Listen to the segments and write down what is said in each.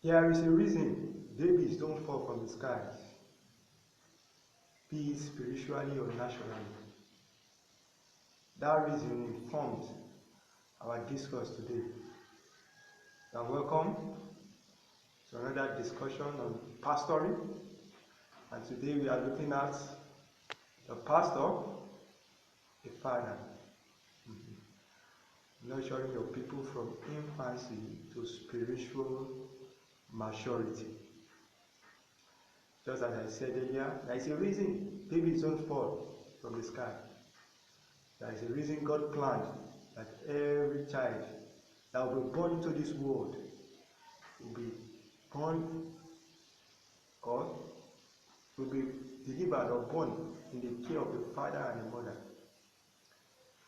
There is a reason babies don't fall from the skies, be it spiritually or naturally. That reason informed our discourse today. And welcome to another discussion on pastoring. And today we are looking at the pastor, a father. Nurturing your people from infancy to spiritual maturity. Just as I said earlier, there is a reason babies don't fall from the sky. There is a reason God planned that every child that will be born into this world will be born or will be delivered or born in the care of the father and the mother.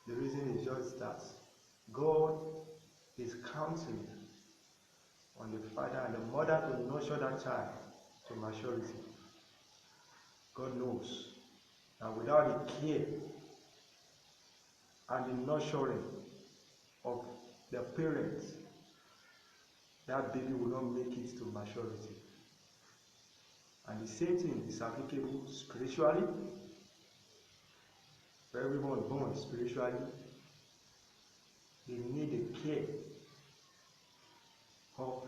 The reason is just that God is counting on the father and the mother to nurture that child to maturity. God knows that without the care and the nurturing of the parents, that baby will not make it to maturity. And the same thing is applicable spiritually. For everyone born spiritually, they need the care of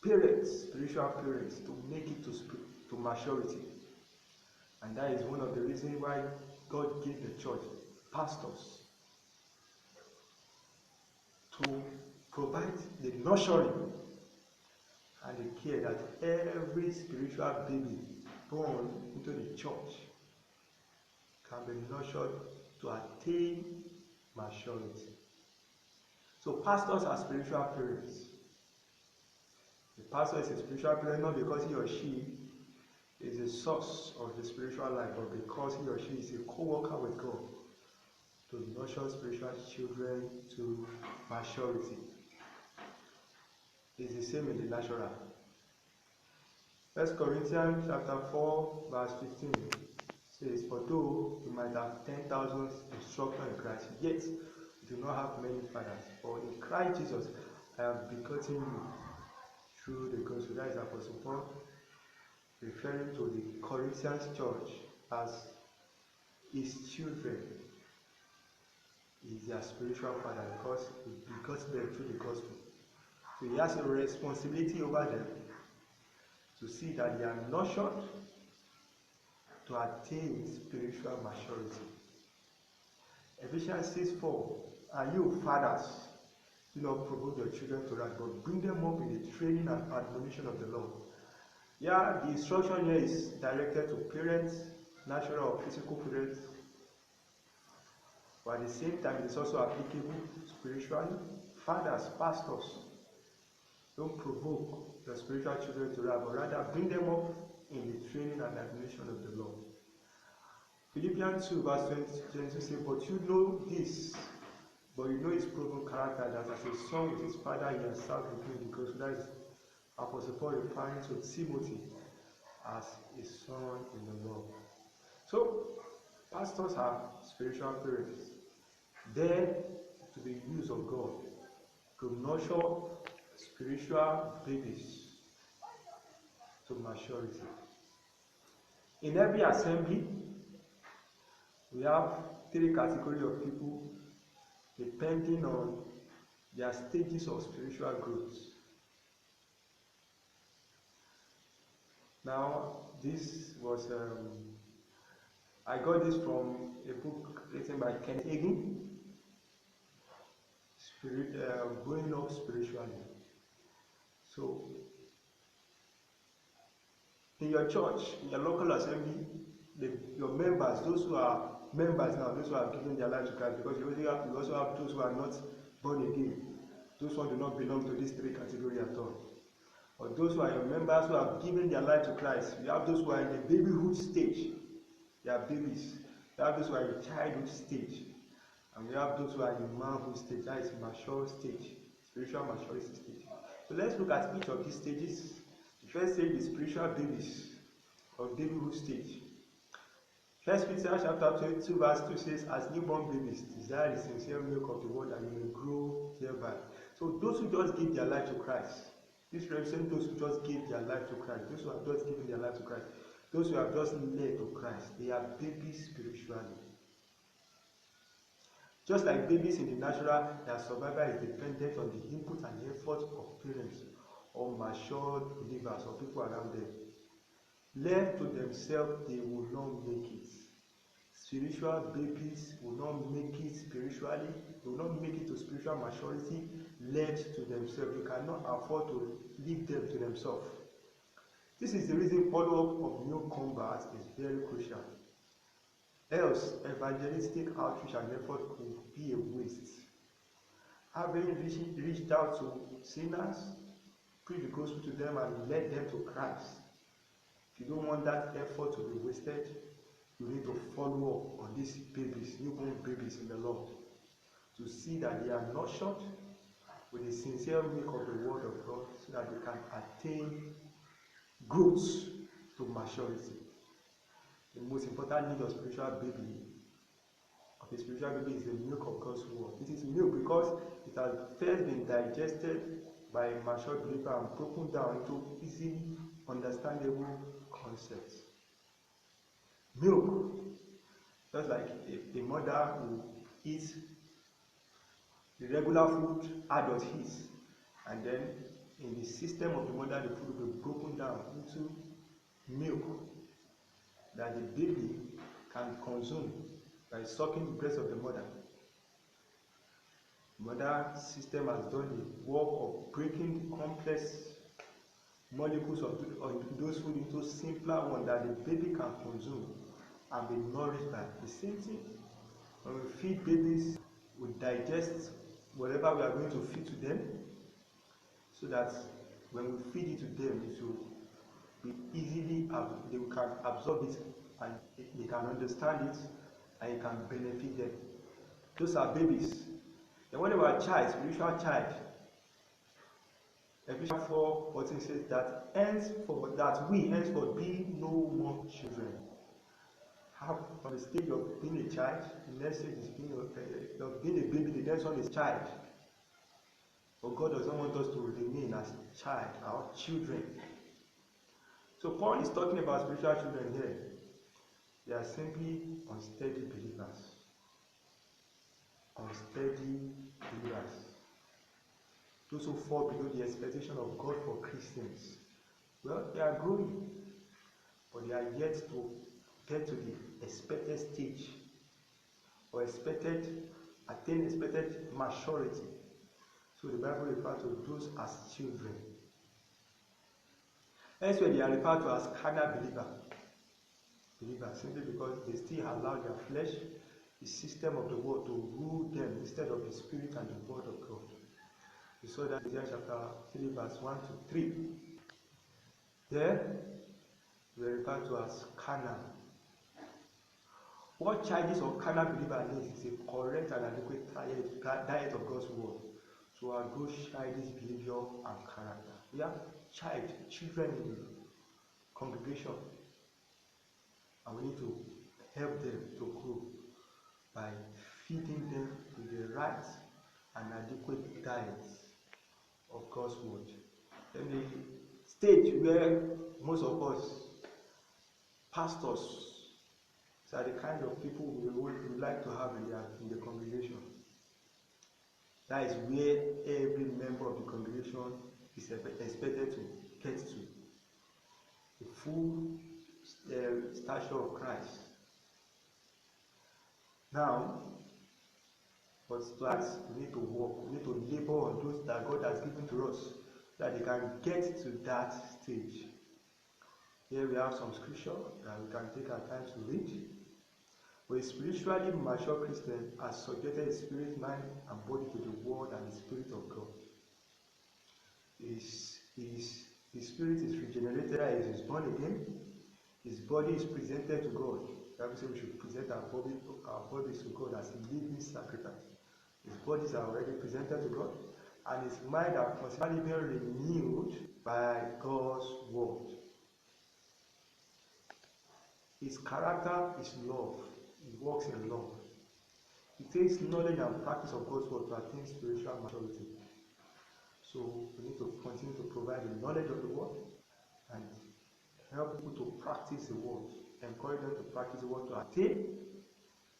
parents, spiritual parents, to make it to maturity. And that is one of the reasons why God gave the church pastors to provide the nurturing and the care that every spiritual baby born into the church can be nurtured to attain maturity. So pastors are spiritual parents. The pastor is a spiritual parent not because he or she is the source of the spiritual life, but because he or she is a co-worker with God to nurture spiritual children to maturity. It's the same in the natural. 1 Corinthians chapter 4 verse 15 says, "For though you might have 10,000 instructors in Christ, yet you do not have many fathers. For in Christ Jesus I have begotten you through the gospel." That is Apostle Paul referring to the Corinthian church as his children. He is their spiritual father because he begot them through the gospel. So he has a responsibility over them to see that they are nurtured to attain spiritual maturity. Ephesians 6:4, "And you fathers, do not provoke your children to wrath, but bring them up in the training and admonition of the Lord." Yeah, the instruction here is directed to parents, natural or physical parents, but at the same time it is also applicable spiritually. Fathers, pastors, don't provoke your spiritual children to wrath, but rather bring them up in the training and admonition of the Lord. Philippians 2 verse 20 says, "But you know this, but you know his proven character, that as a son with his father he has served with him," because that is Apostle Paul referring to Timothy as a son in the Lord. So, pastors are spiritual parents. Then, to the use of God to nurture spiritual babies to maturity. In every assembly, we have three categories of people depending on their stages of spiritual growth. Now, this was I got this from a book written by Kenneth Hagin, Growing Up Spiritually. So, in your church, in your local assembly, your members, those who are members now, those who have given their life to Christ, because you also have those who are not born again. Those who do not belong to these three categories at all. Or those who are your members who have given their life to Christ. You have those who are in the babyhood stage. They are babies. You have those who are in childhood stage. And we have those who are in manhood stage. That is mature stage, spiritual maturity stage. So let's look at each of these stages. The first stage is spiritual babies or babyhood stage. 1 Peter chapter 22 verse 2 says, "As newborn babies, desire the sincere milk of the word, that you may grow thereby." So those who just give their life to Christ, This represents those who just gave their life to Christ, those who have just given their life to Christ, those who have just led to Christ. They are babies spiritually. Just like babies in the natural, their survival is dependent on the input and effort of parents or matured believers or people around them. Left to themselves, they will not make it. Spiritual babies will not make it spiritually, they will not make it to spiritual maturity left to themselves. You cannot afford to leave them to themselves. This is the reason follow-up of new converts is very crucial. Else, evangelistic outreach and effort could be a waste. Having reached out to sinners, preach the gospel to them and led them to Christ. If you don't want that effort to be wasted, you need to follow up on these babies, newborn babies in the Lord, to see that they are nurtured with the sincere milk of the Word of God, so that they can attain growth to maturity. The most important need of spiritual baby, of a spiritual baby, is the milk of God's Word. It is milk because it has first been digested by a mature believer and broken down into easily understandable concepts. Milk, just like a mother who eats the regular food adult eats, and then in the system of the mother, the food will be broken down into milk that the baby can consume by sucking the breast of the mother. The mother system has done the work of breaking the complex molecules of those food into simpler ones that the baby can consume and be nourished by. The same thing, when we feed babies, we digest whatever we are going to feed to them, so that when we feed it to them, it will be easily, they can absorb it and they can understand it and it can benefit them. Those are babies. And when they were a child, spiritual child, Ephesians 4:14 says that we henceforth be no more children. Have from the stage of being a child, the next stage is being a baby, the next one is child. But God doesn't want us to remain as child, our children. So Paul is talking about spiritual children here. They are simply unsteady believers. Unsteady believers. Those who fall below the expectation of God for Christians. Well, they are growing, but they are yet to get to the expected stage or attain expected maturity. So the Bible refers to those as children. Elsewhere, they are referred to as carnal believers, simply because they still allow their flesh, the system of the world, to rule them instead of the Spirit and the Word of God. We saw that in Isaiah chapter 3, verse 1 to 3. There, we are referred to as carnal. What childish or carnal believer needs is a correct and adequate diet of God's Word to outgrow childish behavior and character. We have children in the congregation, and we need to help them to grow by feeding them with the right and adequate diet of God's Word. Then the stage where most of us pastors are the kind of people we would like to have in the congregation. That is where every member of the congregation is expected to get to. The full stature of Christ. Now, but to that, we need to work, we need to labor on those that God has given to us, so that they can get to that stage. Here we have some scripture that we can take our time to read. Where a spiritually mature Christian has subjected his spirit, mind, and body to the Word and the Spirit of God. His spirit is regenerated, he is born again. His body is presented to God. The Bible says we should present our bodies to God as a living sacrifice. His bodies are already presented to God, and his mind are constantly being renewed by God's Word. His character is love. He walks in love. He takes knowledge and practice of God's Word to attain spiritual maturity. So we need to continue to provide the knowledge of the word and help people to practice the word, encourage them to practice the word to attain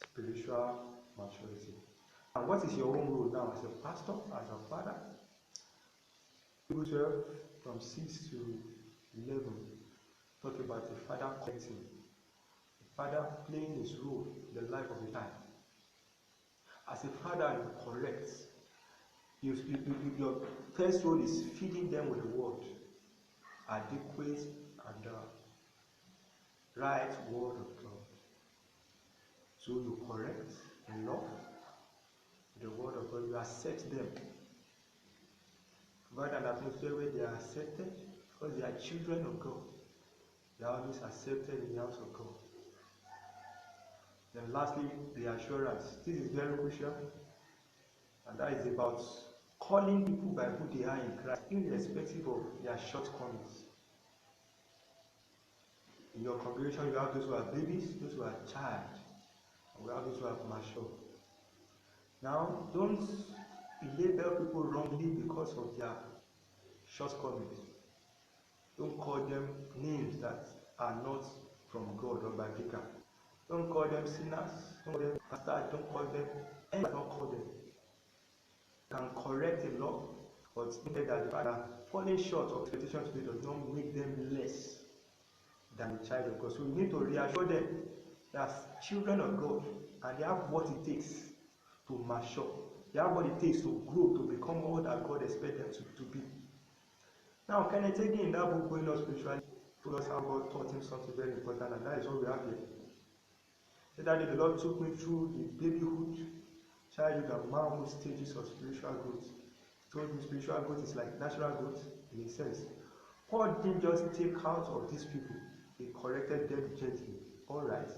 spiritual maturity. And what is your own role now as a pastor, as a father? Hebrews 12 from 6 to 11 talk about a father correcting, a father playing his role in the life of a child. As a father, you correct. Your first role is feeding them with the word, adequate and right word of God. So you correct in love the word of God. You accept them. Provide an atmosphere where they are accepted because they are children of God. They are always accepted in the house of God. Then lastly, reassurance. This is very crucial, and that is about calling people by who they are in Christ, irrespective of their shortcomings. In your congregation, you have those who are babies, those who are child, and we have those who are mature. Now, don't label people wrongly because of their shortcomings. Don't call them names that are not from God or biblical. Don't call them sinners. Don't call them bastards. Don't call them anything. Don't call them. You can correct a lot, but think that the father falling short of expectation today does not make them less than a child of God. So we need to reassure them that children of God, and they have what it takes to mature. They have what it takes to grow, to become all that God expects them to be. Now, Kenneth Hagin in that book, Going Up Spiritually, told us how God taught him something very important, and that is what we have here. He said that the Lord took me through the babyhood, childhood, and manhood stages of spiritual growth. He told me spiritual growth is like natural growth in a sense. Paul didn't just take out of these people, he corrected them gently, all right,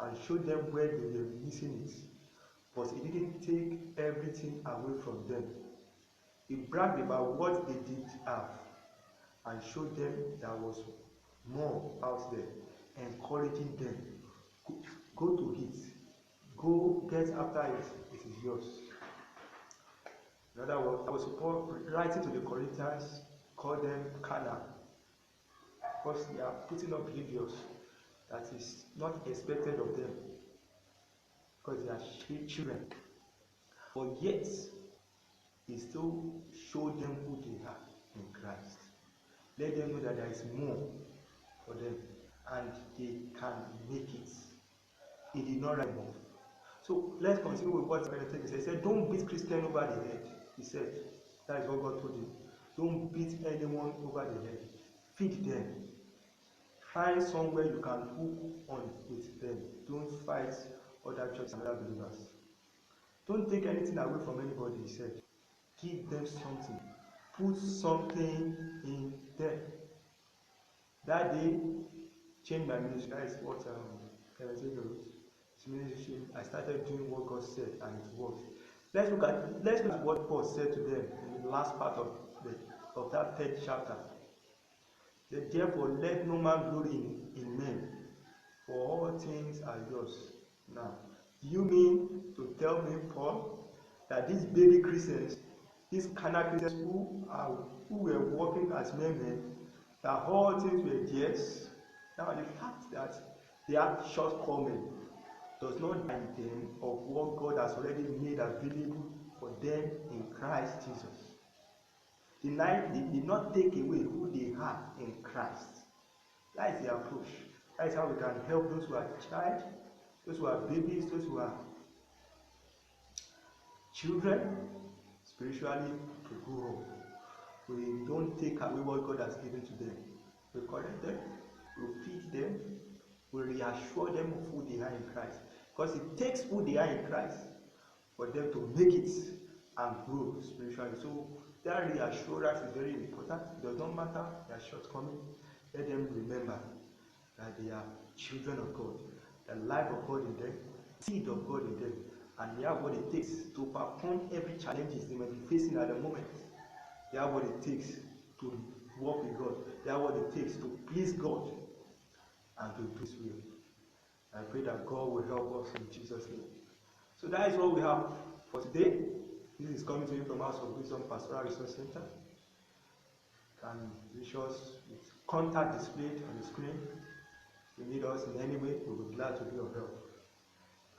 and showed them where they were missing it. But he didn't take everything away from them. He bragged about what they did have and showed them there was more out there, encouraging them. Go to it. Go get after it. It is yours. In other words, Paul writing to the Corinthians, called them carnal, because they are putting up behaviors that is not expected of them, because they are children. But yet, he still showed them who they are in Christ. Let them know that there is more for them and they can make it. He did not write more. So let's continue with what Kenneth said. He said, don't beat Christian over the head. He said, that is what God told him. Don't beat anyone over the head. Feed them. Find somewhere you can hook on with them. Don't fight other churches and other believers. Don't take anything away from anybody, he said. Give them something. Put something in them. That day, changed my ministry. That is what Kenneth wrote. Ministry. I started doing what God said, and it worked. Let's look at what Paul said to them in the last part of that third chapter. That therefore let no man glory in men, for all things are yours. Now, do you mean to tell me, Paul, that these baby Christians, these carnal Christians who were walking as men, that all things were theirs? Now, the fact that they have shortcomings does not deny them of what God has already made available for them in Christ Jesus. They did not take away who they are in Christ. That is the approach. That is how we can help those who are child, those who are babies, those who are children, spiritually to grow up. We don't take away what God has given to them. We correct them, we feed them, we reassure them of who they are in Christ. Because it takes who they are in Christ for them to make it and grow spiritually. So that reassurance is very important. It does not matter their shortcomings. Let them remember that they are children of God, the life of God in them, seed of God in them, and they have what it takes to overcome every challenges they may be facing at the moment. They have what it takes to walk with God. They have what it takes to please God and to do His will. I pray that God will help us in Jesus' name. So that is what we have for today. This is coming to you from House of Wisdom Pastoral Resource Center. can reach us with contact displayed on the screen. If you need us in any way, we'll be glad to be of help.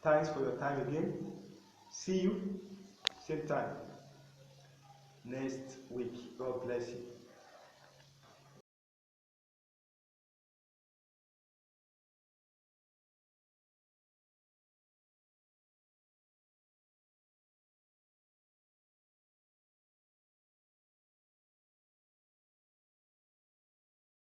Thanks for your time again. See you same time next week. God bless you.